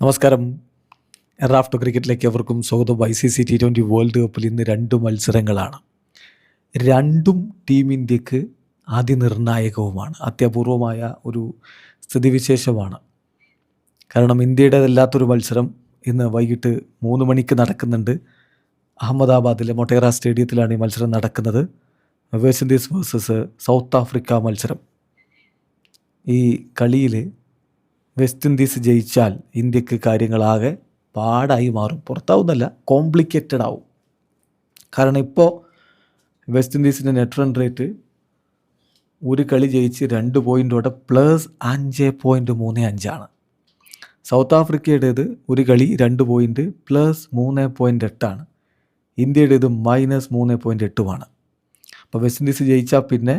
നമസ്കാരം. റാഫ്റ്റോ ക്രിക്കറ്റിലേക്ക് എവർക്കും സ്വാഗതം. ICC T20 world കപ്പിൽ ഇന്ന് 2 മത്സരങ്ങളാണ്. രണ്ടും ടീം ഇന്ത്യക്ക് അതിനിർണായകവുമാണ്. അത്യപൂർവമായ ഒരു സ്ഥിതിവിശേഷമാണ്. കാരണം ഇന്ത്യയുടേതല്ലാത്തൊരു മത്സരം ഇന്ന് വൈകിട്ട് 3 മണിക്ക് നടക്കുന്നുണ്ട്. അഹമ്മദാബാദിലെ മൊട്ടേറ സ്റ്റേഡിയത്തിലാണ് ഈ മത്സരം നടക്കുന്നത്. West Indies versus south Africa മത്സരം. ഈ കളിയിൽ വെസ്റ്റ് ഇൻഡീസ് ജയിച്ചാൽ ഇന്ത്യക്ക് കാര്യങ്ങളാകെ പാടായി മാറും. പുറത്താവുന്നല്ല, കോംപ്ലിക്കേറ്റഡ് ആവും. കാരണം ഇപ്പോൾ വെസ്റ്റ് ഇൻഡീസിൻ്റെ നെറ്റ് റൺ റേറ്റ് ഒരു കളി ജയിച്ച് 2 പോയിൻറ്റോടെ +5.35 സൗത്ത് ആഫ്രിക്കയുടേത് ഒരു കളി 2 പോയിൻറ്റ് +3.8 ഇന്ത്യയുടേത് -3.8 അപ്പോൾ വെസ്റ്റ് ഇൻഡീസ് ജയിച്ചാൽ പിന്നെ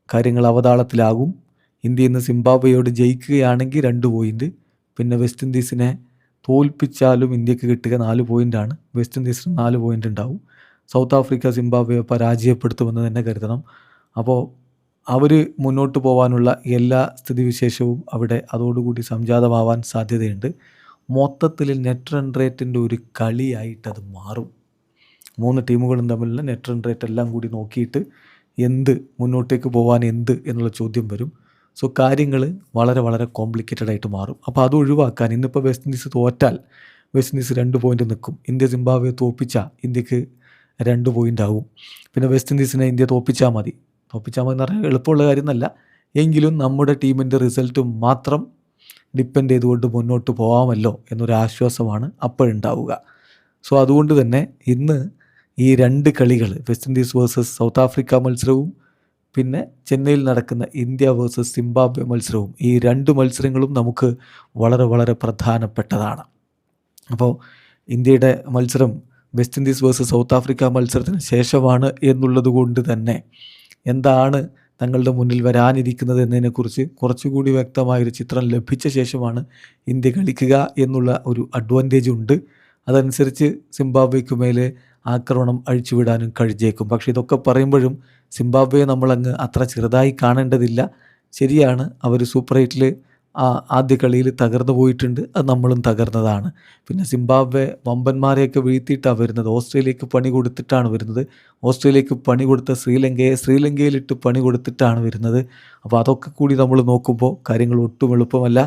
കാര്യങ്ങൾ അവതാളത്തിലാകും. ഇന്ത്യ ഇന്ന് സിംബാബ്വേയോട് ജയിക്കുകയാണെങ്കിൽ 2 പോയിൻറ്റ്, പിന്നെ വെസ്റ്റ് ഇൻഡീസിനെ തോൽപ്പിച്ചാലും ഇന്ത്യക്ക് കിട്ടുക 4 പോയിൻ്റാണ്. വെസ്റ്റ് ഇൻഡീസിന് 4 പോയിൻ്റ് ഉണ്ടാവും. സൗത്ത് ആഫ്രിക്ക സിംബാബ്വേയെ പരാജയപ്പെടുത്തുമെന്ന് തന്നെ കരുതണം. അപ്പോൾ അവർ മുന്നോട്ട് പോകാനുള്ള എല്ലാ സ്ഥിതിവിശേഷവും അവിടെ അതോടുകൂടി സംജാതമാവാൻ സാധ്യതയുണ്ട്. മൊത്തത്തിൽ നെറ്റ് റൺ റേറ്റിൻ്റെ ഒരു കളിയായിട്ടത് മാറും. 3 ടീമുകളും തമ്മിലുള്ള നെറ്റ് റൺ റേറ്റ് എല്ലാം കൂടി നോക്കിയിട്ട് മുന്നോട്ടേക്ക് പോകാൻ എന്നുള്ള ചോദ്യം വരും. സോ കാര്യങ്ങൾ വളരെ വളരെ കോംപ്ലിക്കേറ്റഡ് ആയിട്ട് മാറും. അപ്പോൾ അത് ഒഴിവാക്കാൻ ഇന്നിപ്പോൾ വെസ്റ്റ് ഇൻഡീസ് തോറ്റാൽ വെസ്റ്റ് ഇൻഡീസ് 2 പോയിൻ്റ് നിൽക്കും. ഇന്ത്യ സിംബാബ്വെ തോൽപ്പിച്ചാൽ ഇന്ത്യക്ക് 2 പോയിൻ്റ് ആകും. പിന്നെ വെസ്റ്റ് ഇൻഡീസിനെ ഇന്ത്യ തോൽപ്പിച്ചാൽ മതി എന്ന് പറഞ്ഞാൽ എളുപ്പമുള്ള കാര്യമൊന്നുമല്ല. എങ്കിലും നമ്മുടെ ടീമിൻ്റെ റിസൾട്ട് മാത്രം ഡിപ്പെൻഡ് ചെയ്തുകൊണ്ട് മുന്നോട്ട് പോകാമല്ലോ എന്നൊരു ആശ്വാസമാണ് അപ്പോഴുണ്ടാവുക. സോ അതുകൊണ്ട് തന്നെ ഇന്ന് ഈ 2 കളികൾ, west Indies versus south Africa മത്സരവും പിന്നെ ചെന്നൈയിൽ നടക്കുന്ന ഇന്ത്യ വേഴ്സസ് സിംബാബ്വെ മത്സരവും, ഈ 2 മത്സരങ്ങളും നമുക്ക് വളരെ വളരെ പ്രധാനപ്പെട്ടതാണ്. അപ്പോൾ ഇന്ത്യയുടെ മത്സരം west Indies versus south Africa മത്സരത്തിന് ശേഷമാണ് എന്നുള്ളത് കൊണ്ട് തന്നെ എന്താണ് തങ്ങളുടെ മുന്നിൽ വരാനിരിക്കുന്നത് എന്നതിനെക്കുറിച്ച് കുറച്ചുകൂടി വ്യക്തമായൊരു ചിത്രം ലഭിച്ച ശേഷമാണ് ഇന്ത്യ കളിക്കുക എന്നുള്ള ഒരു അഡ്വാൻറ്റേജ് ഉണ്ട്. അതനുസരിച്ച് സിംബാബ്വേക്ക് മേലെ ആക്രമണം അഴിച്ചുവിടാനും കഴിഞ്ഞേക്കും. പക്ഷേ ഇതൊക്കെ പറയുമ്പോഴും സിംബാബ്വെ നമ്മളങ്ങ് അത്ര ചെറുതായി കാണേണ്ടതില്ല. ശരിയാണ്, അവർ സൂപ്പർ 8 ആദ്യ കളിയിൽ തകർന്നു പോയിട്ടുണ്ട്. അത് നമ്മളും തകർന്നതാണ്. പിന്നെ സിംബാബ്വെ വമ്പന്മാരെയൊക്കെ വീഴ്ത്തിയിട്ടാണ് വരുന്നത്. ഓസ്ട്രേലിയക്ക് പണി കൊടുത്തിട്ടാണ് വരുന്നത്. ഓസ്ട്രേലിയക്ക് പണി കൊടുത്ത ശ്രീലങ്കയിലിട്ട് പണി കൊടുത്തിട്ടാണ് വരുന്നത്. അപ്പോൾ അതൊക്കെ കൂടി നമ്മൾ നോക്കുമ്പോൾ കാര്യങ്ങൾ ഒട്ടും എളുപ്പമല്ല.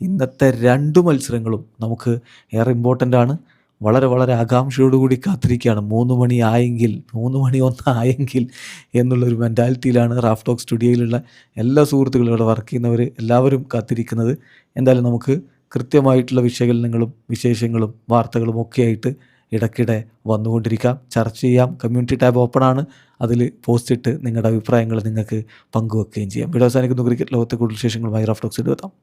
ഇന്നത്തെ 2 മത്സരങ്ങളും നമുക്ക് ഏറെ ഇമ്പോർട്ടൻ്റ് ആണ്. വളരെ വളരെ ആകാംക്ഷയോടുകൂടി കാത്തിരിക്കുകയാണ്. 3 മണി ആയെങ്കിൽ എന്നുള്ളൊരു മെൻറ്റാലിറ്റിയിലാണ് റാഫ് ടോക്ക് സ്റ്റുഡിയോയിലുള്ള എല്ലാ സുഹൃത്തുക്കളും, ഇവിടെ വർക്ക് ചെയ്യുന്നവർ എല്ലാവരും കാത്തിരിക്കുന്നത്. എന്തായാലും നമുക്ക് കൃത്യമായിട്ടുള്ള വിശകലനങ്ങളും വിശേഷങ്ങളും വാർത്തകളും ഒക്കെ ആയിട്ട് ഇടയ്ക്കിടെ വന്നുകൊണ്ടിരിക്കാം, ചർച്ച ചെയ്യാം. കമ്മ്യൂണിറ്റി ടാബ് ഓപ്പണാണ്, അതിൽ പോസ്റ്റ് ഇട്ട് നിങ്ങളുടെ അഭിപ്രായങ്ങൾ നിങ്ങൾക്ക് പങ്കുവെക്കുകയും ചെയ്യാം. വീഡിയോ അവസാനിക്കുന്നു. ക്രിക്കറ്റ് ലോകത്തെ കൂടുതൽ വിശേഷങ്ങളുമായി റാഫ് ടോക്സിൽ എത്താം.